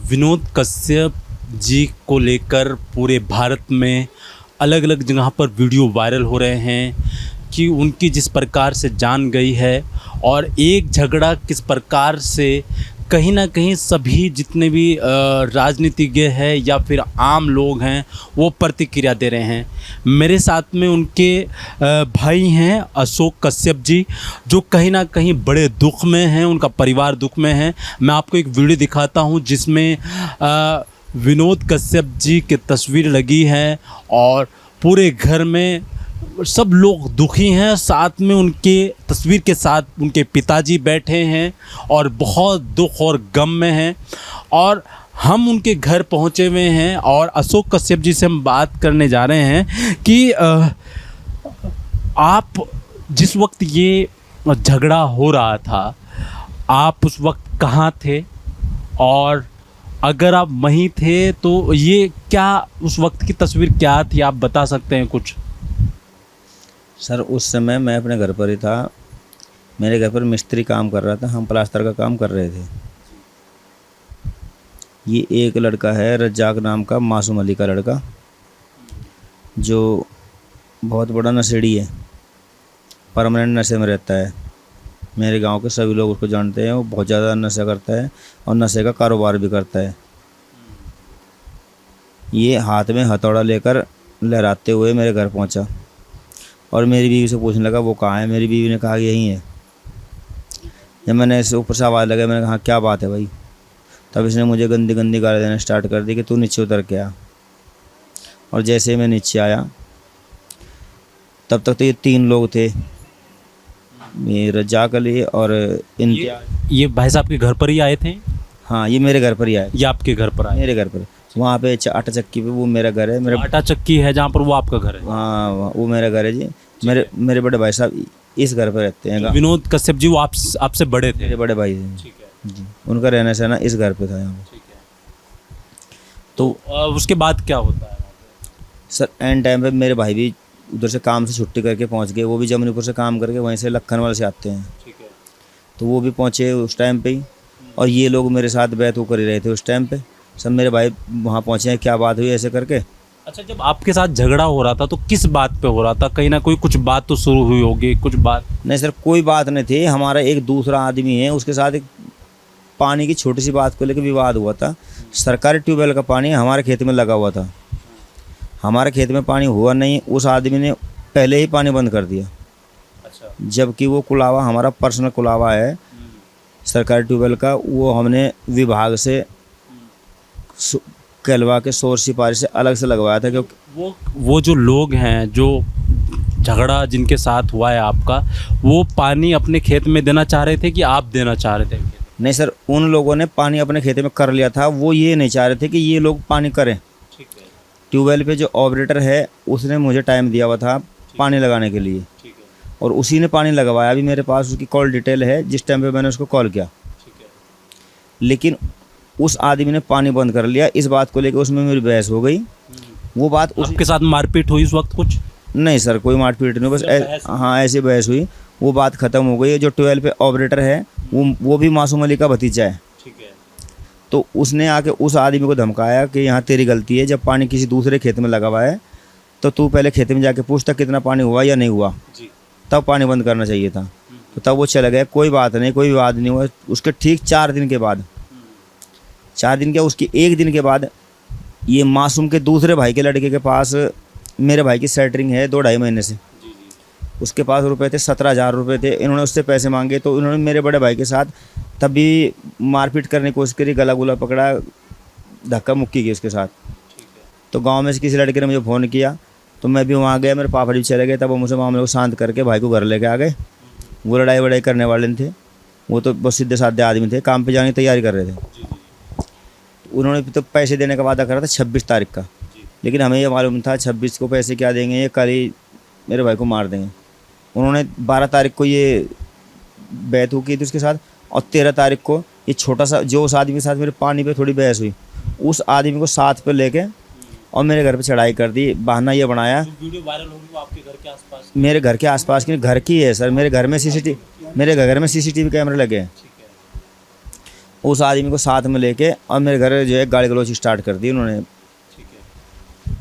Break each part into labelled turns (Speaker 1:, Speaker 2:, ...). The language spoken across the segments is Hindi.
Speaker 1: विनोद कश्यप जी को लेकर पूरे भारत में अलग अलग जगह पर वीडियो वायरल हो रहे हैं कि उनकी जिस प्रकार से जान गई है और एक झगड़ा किस प्रकार से कहीं ना कहीं सभी जितने भी राजनीतिज्ञ हैं या फिर आम लोग हैं वो प्रतिक्रिया दे रहे हैं। मेरे साथ में उनके भाई हैं अशोक कश्यप जी, जो कहीं ना कहीं बड़े दुख में हैं, उनका परिवार दुख में है। मैं आपको एक वीडियो दिखाता हूं जिसमें विनोद कश्यप जी की तस्वीर लगी है और पूरे घर में सब लोग दुखी हैं। साथ में उनके तस्वीर के साथ उनके पिताजी बैठे हैं और बहुत दुख और गम में हैं और हम उनके घर पहुंचे हुए हैं और अशोक कश्यप जी से हम बात करने जा रहे हैं कि आप जिस वक्त ये झगड़ा हो रहा था आप उस वक्त कहाँ थे, और अगर आप वहीं थे तो ये क्या उस वक्त की तस्वीर क्या थी, आप बता सकते हैं कुछ?
Speaker 2: सर उस समय मैं अपने घर पर ही था। मेरे घर पर मिस्त्री काम कर रहा था, हम प्लास्टर का काम कर रहे थे। ये एक लड़का है रज्जाक नाम का, मासूम अली का लड़का, जो बहुत बड़ा नशेड़ी है, परमानेंट नशे में रहता है। मेरे गांव के सभी लोग उसको जानते हैं। वो बहुत ज़्यादा नशा करता है और नशे का कारोबार भी करता है। ये हाथ में हथौड़ा लेकर लहराते हुए मेरे घर पहुंचा और मेरी बीवी से पूछने लगा वो कहाँ है। मेरी बीवी ने कहा यहीं है। जब मैंने इसे ऊपर से आवाज़ लगा, मैंने कहा क्या बात है भाई, तब इसने मुझे गंदी गंदी गाली देना स्टार्ट कर दी कि तू नीचे उतर के आ। और जैसे ही मैं नीचे आया तब तक तो ये 3 लोग थे, ये रज्जाक अली और
Speaker 1: ये भाई साहब के घर पर ही आए थे?
Speaker 2: हाँ, ये मेरे घर पर ही आए।
Speaker 1: ये आपके घर पर आए?
Speaker 2: मेरे घर पर, वहाँ पे आटा चक्की पे, वो मेरा घर है। मेरा
Speaker 1: आटा चक्की है जहाँ पर, वो आपका घर है?
Speaker 2: हाँ, वो मेरा घर है जी। मेरे बड़े भाई साहब इस घर पर रहते हैं।
Speaker 1: विनोद कश्यप जी वो आपसे बड़े थे?
Speaker 2: मेरे बड़े भाई हैं।
Speaker 1: ठीक है
Speaker 2: जी, उनका रहना सहना इस घर पे था यहाँ पे।
Speaker 1: ठीक है। तो उसके बाद क्या होता है?
Speaker 2: सर एंड टाइम पे मेरे भाई भी उधर से काम से छुट्टी करके पहुँच गए। वो भी जमुनीपुर से काम करके वहीं से लखनवाल से आते हैं।
Speaker 1: ठीक है।
Speaker 2: तो वो भी पहुँचे उस टाइम पे ही, और ये लोग मेरे साथ बैठ कर ही रहे थे उस टाइम पे। सब मेरे भाई वहाँ पहुँचे हैं, क्या बात हुई ऐसे करके।
Speaker 1: अच्छा, जब आपके साथ झगड़ा हो रहा था तो किस बात पे हो रहा था? कहीं ना कोई कुछ बात तो शुरू हुई होगी, कुछ बात?
Speaker 2: नहीं सर, कोई बात नहीं थी। हमारा एक दूसरा आदमी है, उसके साथ एक पानी की छोटी सी बात को लेकर विवाद हुआ था। सरकारी ट्यूबवेल का पानी हमारे खेत में लगा हुआ था, हमारे खेत में पानी हुआ नहीं। उस आदमी ने पहले ही पानी बंद कर दिया।
Speaker 1: अच्छा।
Speaker 2: जबकि वो कुलावा हमारा पर्सनल कुलावा है सरकारी ट्यूबवेल का। वो हमने विभाग से कहलवा के सोर्स सिफारिश से अलग से लगवाया था। क्योंकि
Speaker 1: वो जो लोग हैं, जो झगड़ा जिनके साथ हुआ है आपका, वो पानी अपने खेत में देना चाह रहे थे कि आप देना चाह रहे थे?
Speaker 2: नहीं सर, उन लोगों ने पानी अपने खेत में कर लिया था। वो ये नहीं चाह रहे थे कि ये लोग पानी करें।
Speaker 1: ठीक है।
Speaker 2: ट्यूबवेल पे जो ऑपरेटर है उसने मुझे टाइम दिया हुआ था पानी लगाने के लिए,
Speaker 1: ठीक है।
Speaker 2: और उसी ने पानी लगवाया। अभी मेरे पास उसकी कॉल डिटेल है जिस टाइम पे मैंने उसको कॉल किया।
Speaker 1: ठीक है।
Speaker 2: लेकिन उस आदमी ने पानी बंद कर लिया। इस बात को लेकर उसमें मेरी बहस हो गई। वो बात
Speaker 1: उसके साथ मारपीट हुई उस वक्त कुछ?
Speaker 2: नहीं सर, कोई मारपीट नहीं, बस हाँ ऐसी बहस हुई। वो बात ख़त्म हो गई। जो 12 पे ऑपरेटर है वो भी मासूम अली का भतीजा है।
Speaker 1: ठीक है।
Speaker 2: तो उसने आके उस आदमी को धमकाया कि यहाँ तेरी गलती है, जब पानी किसी दूसरे खेत में लगा हुआ है तो तू पहले खेत में जाके पूछता कितना पानी हुआ या नहीं हुआ, तब पानी बंद करना चाहिए था। तो तब वो चला गया। कोई बात नहीं, कोई विवाद नहीं हुआ। उसके ठीक 4 दिन के बाद, 4 दिन क्या, उसकी 1 दिन के बाद ये मासूम के दूसरे भाई के लड़के के पास मेरे भाई की सेटरिंग है 2-2.5 महीने से। उसके पास रुपए थे, 17,000 रुपये थे। इन्होंने उससे पैसे मांगे तो इन्होंने मेरे बड़े भाई के साथ तब भी मारपीट करने की कोशिश करी, गला गुला पकड़ा, धक्का मुक्की की उसके साथ। तो गांव में से किसी लड़के ने मुझे फ़ोन किया तो मैं भी वहाँ गया। मेरे पापा जी चले गए, तब वो मुझे मामले को शांत करके भाई को घर लेके आ गए। वो लड़ाई वड़ाई करने वाले थे, वो तो बहुत सीधे साधे आदमी थे, काम पे जाने की तैयारी कर रहे थे। उन्होंने तो पैसे देने का वादा करा था 26 तारीख का, लेकिन हमें ये मालूम था 26 को पैसे क्या देंगे, ये कल ही मेरे भाई को मार देंगे। उन्होंने 12 तारीख को ये बैठक की थी उसके साथ, और 13 तारीख को ये छोटा सा जो उस आदमी के साथ मेरे पानी पे थोड़ी बहस हुई, उस आदमी को साथ पे लेके और मेरे घर पे चढ़ाई कर दी। बहाना ये बनाया।
Speaker 1: वीडियो वायरल होगी वो आपके घर के आसपास?
Speaker 2: मेरे घर के आसपास की घर की है सर। मेरे घर में सीसीटीवी कैमरे लगे हैं। उस आदमी को साथ में लेके और मेरे घर जो है गाली गलौज स्टार्ट कर दी उन्होंने।
Speaker 1: ठीक है।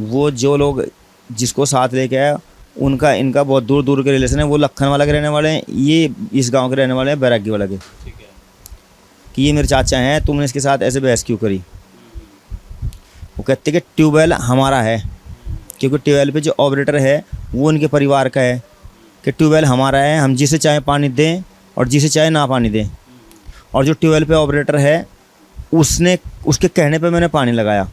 Speaker 2: वो जो लोग जिसको साथ लेके आया उनका इनका बहुत दूर दूर के रिलेशन है। वो लखन वाला के रहने वाले हैं, ये इस गांव के रहने वाले हैं बैरागी वाला के,
Speaker 1: ठीक है।
Speaker 2: कि ये मेरे चाचा हैं, तुमने इसके साथ ऐसे बहस क्यों करी। वो कहते कि ट्यूबवेल हमारा है, क्योंकि ट्यूबवेल पे जो ऑपरेटर है वो उनके परिवार का है, कि ट्यूबवेल हमारा है, हम जिसे चाहे पानी दें और जिसे चाहे ना पानी दें। और जो ट्यूबवेल पे ऑपरेटर है उसने उसके कहने पे मैंने पानी लगाया।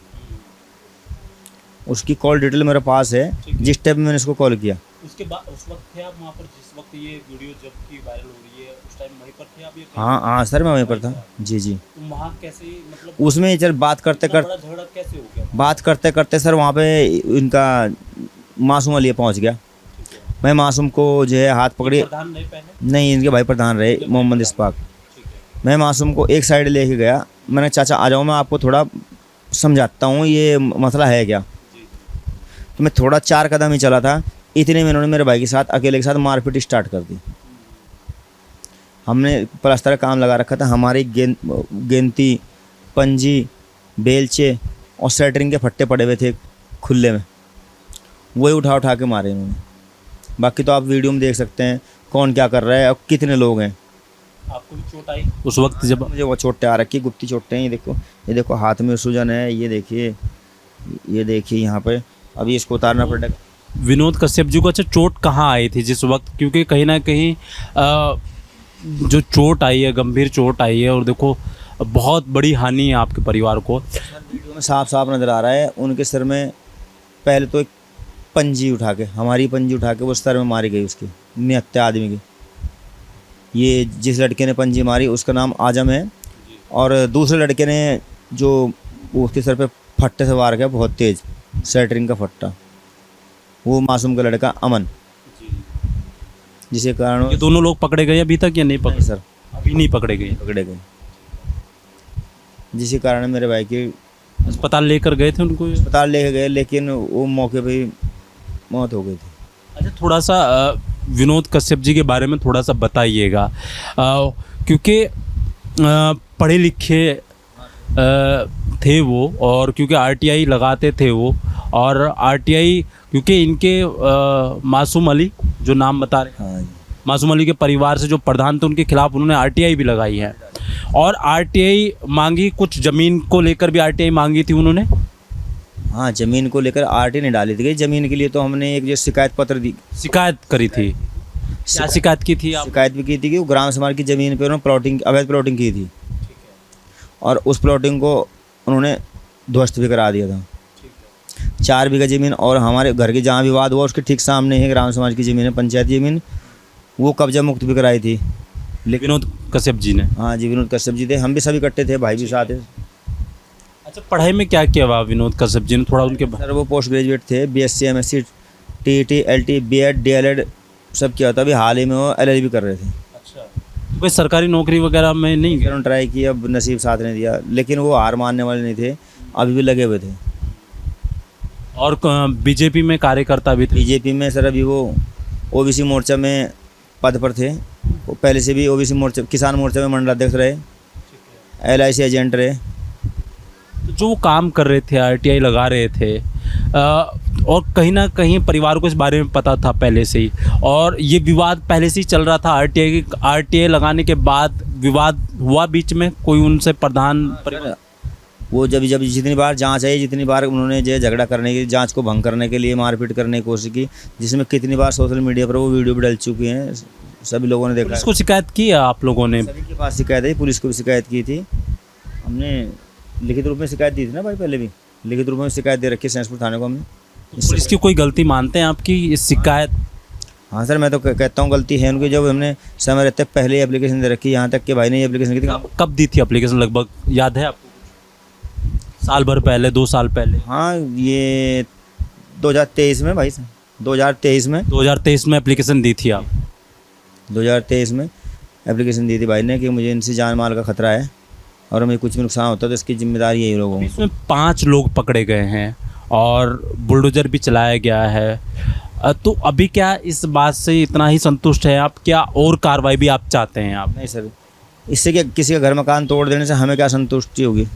Speaker 2: उसकी कॉल डिटेल मेरे पास है, जिस टाइम मैंने इसको कॉल किया।
Speaker 1: उसके बाद उस वक्त थे आप वहाँ पर जिस वक्त ये वीडियो जब की वायरल हो रही है, उस टाइम वहीं पर थे आप? ये
Speaker 2: हाँ सर, मैं वहीं पर था। जी जी।
Speaker 1: तो वहाँ कैसे मतलब
Speaker 2: उसमें चल बात करते
Speaker 1: इतना
Speaker 2: करते
Speaker 1: बड़ा झगड़ा कैसे हो गया?
Speaker 2: बात करते करते सर वहाँ पे इनका मासूम अली पहुँच गया। मैं मासूम को जो है हाथ पकड़ी,
Speaker 1: प्रधान नहीं पहले?
Speaker 2: नहीं इनके भाई प्रधान रहे मोहम्मद इस्पाक।
Speaker 1: ठीक है।
Speaker 2: मैं मासूम को एक साइड लेके गया, मैंने चाचा आ जाओ मैं आपको थोड़ा समझाता हूँ ये मसला है क्या।
Speaker 1: जी।
Speaker 2: तो मैं थोड़ा 4 कदम ही चला था, इतने में इन्होंने मेरे भाई के साथ अकेले के साथ मारपीट स्टार्ट कर दी। हमने प्लास्टर का काम लगा रखा था, हमारी गेंती, पंजी, बेलचे और सेटरिंग के फट्टे पड़े हुए थे खुले में, वही उठा उठा के मारे इन्होंने। बाकी तो आप वीडियो में देख सकते हैं कौन क्या कर रहा है और कितने लोग हैं।
Speaker 1: आपको भी चोट आई उस वक्त जब?
Speaker 2: मुझे वो चोटें आ रखी, गुप्ती चोटें हैं। ये देखो हाथ में सूजन है, ये देखिए यहाँ पे। अभी इसको उतारना पड़ेगा।
Speaker 1: विनोद कश्यप जी को अच्छा चोट कहाँ आई थी जिस वक्त? क्योंकि कहीं ना कहीं जो चोट आई है, गंभीर चोट आई है, और देखो बहुत बड़ी हानि है आपके परिवार को।
Speaker 2: वीडियो में साफ साफ नज़र आ रहा है उनके सिर में पहले तो एक पंजी उठा के, हमारी पंजी उठा के वो सर में मारी गई उसकी, निहत्ते आदमी की। ये जिस लड़के ने पंजी मारी उसका नाम आजम है, और दूसरे लड़के ने जो उसके सर पे फट्टे से वार किया बहुत तेज़, सेटरिंग का फट्टा, वो मासूम का लड़का अमन, जिसके कारण
Speaker 1: ये दोनों लोग पकड़े गए अभी तक या नहीं पकड़े?
Speaker 2: सर
Speaker 1: अभी नहीं पकड़े गए।
Speaker 2: जिसके कारण मेरे भाई की
Speaker 1: अस्पताल लेकर गए थे उनको?
Speaker 2: अस्पताल लेके गए, लेकिन वो मौके पे ही मौत हो गई थी।
Speaker 1: अच्छा, थोड़ा सा विनोद कश्यप जी के बारे में थोड़ा सा बताइएगा, क्योंकि पढ़े लिखे थे वो, और क्योंकि आरटीआई लगाते थे वो, और आरटीआई क्योंकि इनके मासूम अली जो नाम बता रहे हैं,
Speaker 2: हाँ जी।
Speaker 1: मासूम अली के परिवार से जो प्रधान थे उनके खिलाफ उन्होंने आरटीआई भी लगाई है, और आरटीआई मांगी, कुछ ज़मीन को लेकर भी आरटीआई मांगी थी उन्होंने।
Speaker 2: हाँ, ज़मीन को लेकर आरटी नहीं डाली थी। ज़मीन के लिए तो हमने एक जो शिकायत पत्र दी,
Speaker 1: शिकायत करी थी। क्या शिकायत की थी आप?
Speaker 2: शिकायत भी की थी कि वो ग्राम समाज की ज़मीन पे उन्होंने प्लॉटिंग, अवैध प्लॉटिंग की थी, और उस प्लॉटिंग को उन्होंने ध्वस्त भी करा दिया था। 4 बीघा ज़मीन, और हमारे घर के जहाँ विवाद हुआ उसके ठीक सामने ही ग्राम समाज की ज़मीन है, पंचायती ज़मीन, वो कब्जा मुक्त भी कराई थी। लेकिन
Speaker 1: विनोद कश्यप जी ने?
Speaker 2: हाँ जी, विनोद कश्यप जी थे, हम भी सभी इकट्ठे थे, भाई भी साथ है।
Speaker 1: अच्छा, पढ़ाई में क्या किया हुआ विनोद कश्यप जी ने? थोड़ा उनके
Speaker 2: सर वो पोस्ट ग्रेजुएट थे, BSc MSc TET LT BEd DLEd सब किया था। अभी हाल ही में वो LLB कर रहे थे।
Speaker 1: अच्छा, तो कोई सरकारी नौकरी वगैरह में नहीं?
Speaker 2: उन्होंने ट्राई किया, अब नसीब साथ नहीं दिया, लेकिन वो हार मानने वाले नहीं थे, अभी भी लगे हुए थे।
Speaker 1: और बीजेपी में कार्यकर्ता भी थे?
Speaker 2: बीजेपी में सर अभी वो OBC मोर्चा में पद पर थे। वो पहले से भी OBC मोर्चा, किसान मोर्चा में मंडलाध्यक्ष रहे, LIC एजेंट रहे।
Speaker 1: तो जो वो काम कर रहे थे, आरटीआई लगा रहे थे, और कहीं ना कहीं परिवार को इस बारे में पता था पहले से ही, और ये विवाद पहले से ही चल रहा था। आरटीआई लगाने के बाद विवाद हुआ बीच में, कोई उनसे प्रधान
Speaker 2: वो जब जितनी बार जांच आई, जितनी बार उन्होंने जो झगड़ा करने की, जांच को भंग करने के लिए मारपीट करने की कोशिश की, जिसमें कितनी बार सोशल मीडिया पर वो वीडियो भी डल चुकी हैं, सभी लोगों ने देखा।
Speaker 1: पुलिस को शिकायत की है आप लोगों ने?
Speaker 2: सभी के पास शिकायत है, पुलिस को भी शिकायत की थी हमने, लिखित रूप में शिकायत दी थी ना भाई, पहले भी लिखित रूप में शिकायत दे रखी है सैंसपुर थाने को हमने।
Speaker 1: पुलिस की कोई गलती मानते हैं आपकी इस शिकायत?
Speaker 2: हाँ सर, मैं तो कहता हूँ गलती है उनकी। जब हमने समय रहते पहले ही एप्लीकेशन दे रखी, यहाँ तक कि भाई ने एप्लीकेशन की थी।
Speaker 1: कब दी थी एप्लीकेशन, लगभग याद है आपको? साल भर पहले, 2 साल पहले?
Speaker 2: हाँ, ये 2023 में भाई, 2023 में
Speaker 1: 2023 में एप्लीकेशन दी थी आप?
Speaker 2: 2023 में एप्लीकेशन दी थी भाई ने कि मुझे इनसे जान माल का खतरा है, और हमें कुछ भी नुकसान होता है तो इसकी जिम्मेदारी यही लोगों की।
Speaker 1: इसमें 5 लोग पकड़े गए हैं और बुलडोजर भी चलाया गया है, तो अभी क्या इस बात से इतना ही संतुष्ट है आप? क्या और कार्रवाई भी आप चाहते हैं आप?
Speaker 2: नहीं सर, इससे क्या किसी का घर मकान तोड़ देने से हमें क्या संतुष्टि होगी?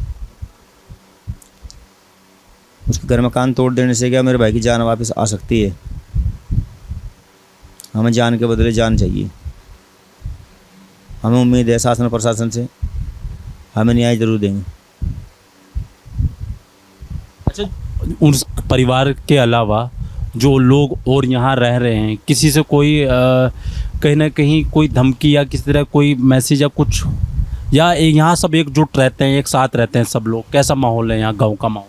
Speaker 2: उसके घर मकान तोड़ देने से क्या मेरे भाई की जान वापस आ सकती है? हमें जान के बदले जान चाहिए। हमें उम्मीद है शासन प्रशासन से, हमें न्याय जरूर देंगे।
Speaker 1: अच्छा, उस परिवार के अलावा जो लोग और यहाँ रह रहे हैं, किसी से कोई कहीं ना कहीं कोई धमकी या किसी तरह कोई मैसेज या कुछ, या यहाँ सब एकजुट रहते हैं, एक साथ रहते हैं सब लोग? कैसा माहौल है यहाँ गांव का माहौल?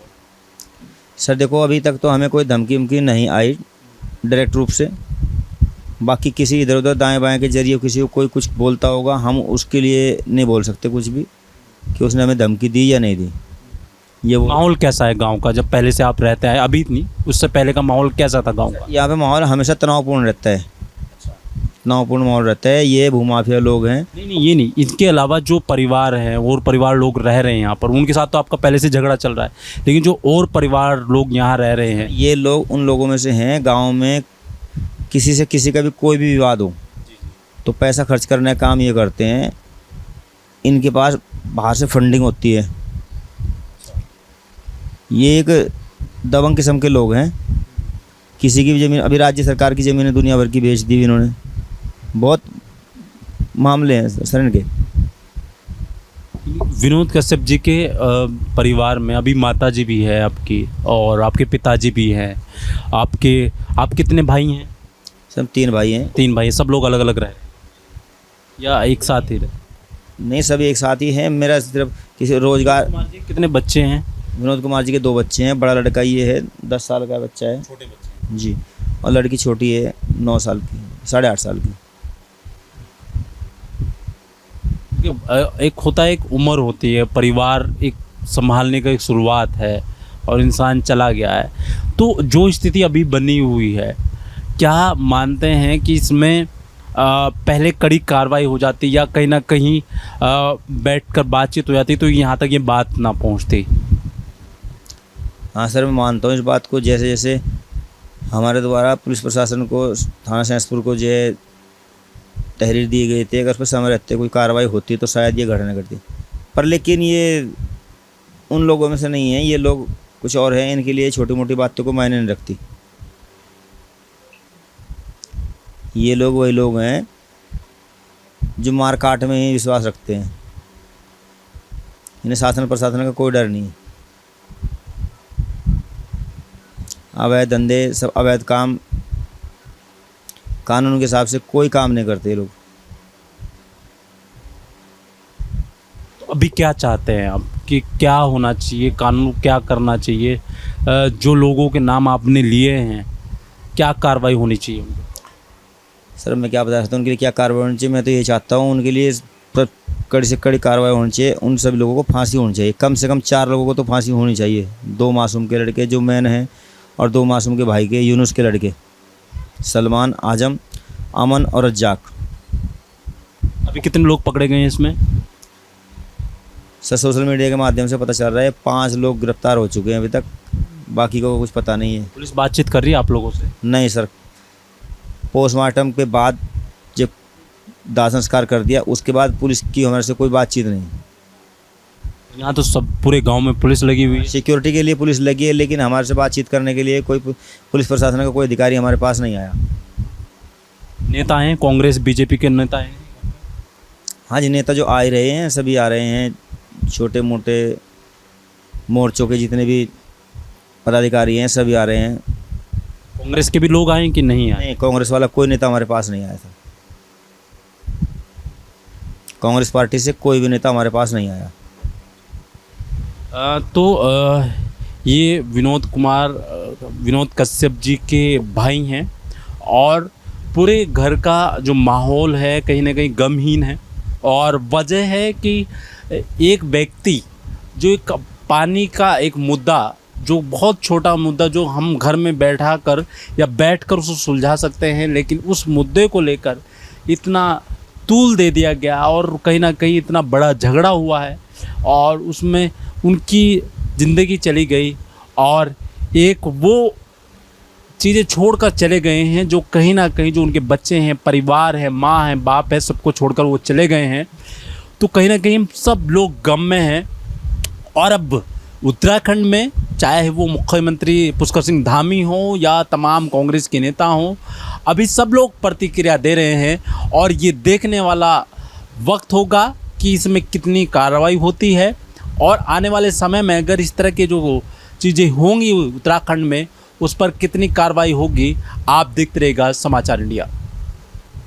Speaker 2: सर देखो, अभी तक तो हमें कोई धमकी उमकी नहीं आई डायरेक्ट रूप से। बाकी किसी इधर उधर दाएं बाएं के जरिए किसी को कोई कुछ बोलता होगा, हम उसके लिए नहीं बोल सकते कुछ भी कि उसने हमें धमकी दी या नहीं दी। ये वो
Speaker 1: माहौल कैसा है गांव का, जब पहले से आप रहते हैं? अभी नहीं, उससे पहले का माहौल कैसा था गांव का?
Speaker 2: यहाँ पे माहौल हमेशा तनावपूर्ण रहता है। तनावपूर्ण माहौल रहता है। ये भूमाफिया लोग हैं।
Speaker 1: नहीं, ये नहीं, इनके अलावा जो परिवार हैं और परिवार लोग रह रहे हैं यहाँ पर, उनके साथ तो आपका पहले से झगड़ा चल रहा है, लेकिन जो और परिवार लोग यहाँ रह रहे हैं,
Speaker 2: ये लोग उन लोगों में से हैं, गांव में किसी से किसी का भी कोई भी विवाद हो तो पैसा खर्च करने का काम ये करते हैं। इनके पास बाहर से फंडिंग होती है। ये एक दबंग किस्म के लोग हैं। किसी की भी ज़मीन, अभी राज्य सरकार की ज़मीनें दुनिया भर की बेच दी इन्होंने। बहुत मामले हैं सर इनके।
Speaker 1: विनोद कश्यप जी के परिवार में अभी माता जी भी है आपकी, और आपके पिताजी भी हैं। आप कितने भाई हैं?
Speaker 2: सब 3 भाई हैं।
Speaker 1: 3 भाई। सब लोग अलग अलग रहे या एक साथ ही रहे?
Speaker 2: नहीं, सभी एक साथ ही हैं। मेरा सिर्फ किसी रोजगार।
Speaker 1: कुमार जी कितने बच्चे हैं?
Speaker 2: विनोद कुमार जी के 2 बच्चे हैं। बड़ा लड़का ये है, 10 साल का बच्चा है।
Speaker 1: छोटे बच्चे
Speaker 2: जी। और लड़की छोटी है, 9 साल की, 8.5 साल की।
Speaker 1: एक होता है, एक उम्र होती है, परिवार एक संभालने का एक शुरुआत है, और इंसान चला गया है। तो जो स्थिति अभी बनी हुई है, क्या मानते हैं कि इसमें पहले कड़ी कार्रवाई हो जाती या कहीं ना कहीं बैठकर बातचीत हो जाती तो यहाँ तक ये बात ना पहुँचती?
Speaker 2: हाँ सर, मैं मानता हूँ इस बात को। जैसे जैसे हमारे द्वारा पुलिस प्रशासन को, थाना सहसपुर को जो है तहरीर दी गई थी, अगर उस पर समय रहते कोई कार्रवाई होती तो शायद ये घटना घटती। पर लेकिन ये उन लोगों में से नहीं है। ये लोग कुछ और हैं। इनके लिए छोटी मोटी बातों को मायने नहीं रखती। ये लोग वही लोग हैं जो मार काट में ही विश्वास रखते हैं। इन्हें शासन प्रशासन का कोई डर नहीं है। अवैध धंधे, सब अवैध काम, कानून के हिसाब से कोई काम नहीं करते ये लोग।
Speaker 1: तो अभी क्या चाहते हैं आप कि क्या होना चाहिए? कानून क्या करना चाहिए? जो लोगों के नाम आपने लिए हैं, क्या कार्रवाई होनी चाहिए उनको?
Speaker 2: सर मैं क्या बता सकता हूँ उनके लिए क्या कार्रवाई होनी चाहिए। मैं तो ये चाहता हूँ उनके लिए कड़ी से कड़ी कार्रवाई होनी चाहिए। उन सभी लोगों को फांसी होनी चाहिए। कम से कम 4 लोगों को तो फांसी होनी चाहिए। 2 मासूम के लड़के जो मैन हैं, और 2 मासूम के भाई के, यूनुस के लड़के, सलमान, आजम, अमन और रज्जाक।
Speaker 1: अभी कितने लोग पकड़े गए हैं इसमें?
Speaker 2: सर सोशल मीडिया के माध्यम से पता चल रहा है 5 लोग गिरफ्तार हो चुके हैं अभी तक। बाकी को कुछ पता नहीं है।
Speaker 1: पुलिस बातचीत कर रही है आप लोगों से?
Speaker 2: नहीं सर, पोस्टमार्टम के बाद जब दाह संस्कार कर दिया उसके बाद पुलिस की हमारे से कोई बातचीत नहीं।
Speaker 1: यहाँ तो सब पूरे गांव में पुलिस लगी हुई है।
Speaker 2: सिक्योरिटी के लिए पुलिस लगी है, लेकिन हमारे से बातचीत करने के लिए कोई पुलिस प्रशासन का कोई अधिकारी हमारे पास नहीं आया।
Speaker 1: नेता हैं कांग्रेस बीजेपी के नेता हैं?
Speaker 2: हाँ जी, नेता जो आ ही रहे हैं, सभी आ रहे हैं। छोटे मोटे मोर्चों के जितने भी पदाधिकारी हैं सभी आ रहे हैं।
Speaker 1: कांग्रेस के भी लोग आए कि नहीं आए?
Speaker 2: नहीं, कांग्रेस वाला कोई नेता हमारे पास नहीं आया था। कांग्रेस पार्टी से कोई भी नेता हमारे पास नहीं आया।
Speaker 1: ये विनोद कश्यप जी के भाई हैं, और पूरे घर का जो माहौल है कहीं ना कहीं गमहीन है। और वजह है कि एक व्यक्ति जो एक पानी का एक मुद्दा, जो बहुत छोटा मुद्दा, जो हम घर में बैठा कर या बैठकर उसको सुलझा सकते हैं, लेकिन उस मुद्दे को लेकर इतना तूल दे दिया गया और कहीं ना कहीं इतना बड़ा झगड़ा हुआ है, और उसमें उनकी ज़िंदगी चली गई। और एक वो चीज़ें छोड़कर चले गए हैं जो कहीं ना कहीं, जो उनके बच्चे हैं, परिवार है, माँ है, बाप है, सबको छोड़कर वो चले गए हैं। तो कहीं ना कहीं हम सब लोग गम में हैं। और अब उत्तराखंड में चाहे वो मुख्यमंत्री पुष्कर सिंह धामी हो या तमाम कांग्रेस के नेता हों, अभी सब लोग प्रतिक्रिया दे रहे हैं और ये देखने वाला वक्त होगा कि इसमें कितनी कार्रवाई होती है। और आने वाले समय में अगर इस तरह के जो चीज़ें होंगी उत्तराखंड में, उस पर कितनी कार्रवाई होगी, आप देखते रहिएगा समाचार इंडिया।